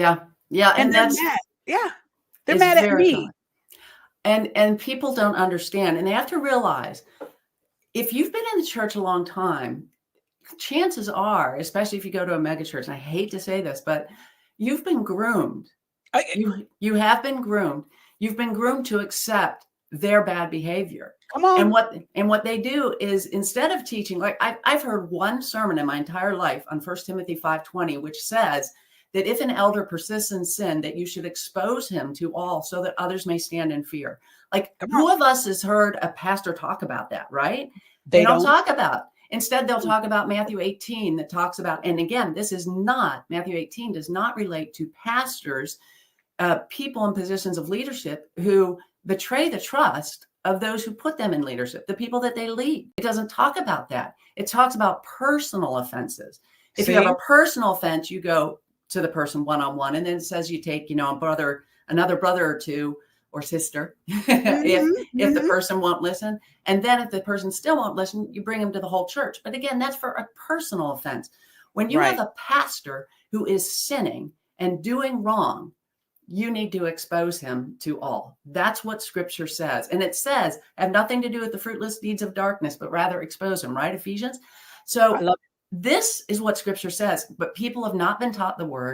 Yeah. Yeah. And And they're that's mad. Yeah. They're it's mad at very me. common. And people don't understand. And they have to realize, if you've been in the church a long time, chances are, especially if you go to a mega church, and I hate to say this, but you've been groomed. You have been groomed. You've been groomed to accept their bad behavior. Come on. And what they do is, instead of teaching, like I've heard one sermon in my entire life on 1 Timothy 5:20, which says that if an elder persists in sin, that you should expose him to all, so that others may stand in fear. Like, who of us has heard a pastor talk about that, right? They don't talk about. Instead, they'll talk about Matthew 18 that talks about, and again, Matthew 18 does not relate to pastors, people in positions of leadership who betray the trust of those who put them in leadership, the people that they lead. It doesn't talk about that. It talks about personal offenses. If you have a personal offense, you go to the person one-on-one, and then it says you take, another brother or two or sister, if the person won't listen. And then if the person still won't listen, you bring them to the whole church. But again, that's for a personal offense. When you have a pastor who is sinning and doing wrong, you need to expose him to all. That's what scripture says. And it says, have nothing to do with the fruitless deeds of darkness, but rather expose him, right? Ephesians. So this is what scripture says, but people have not been taught the word.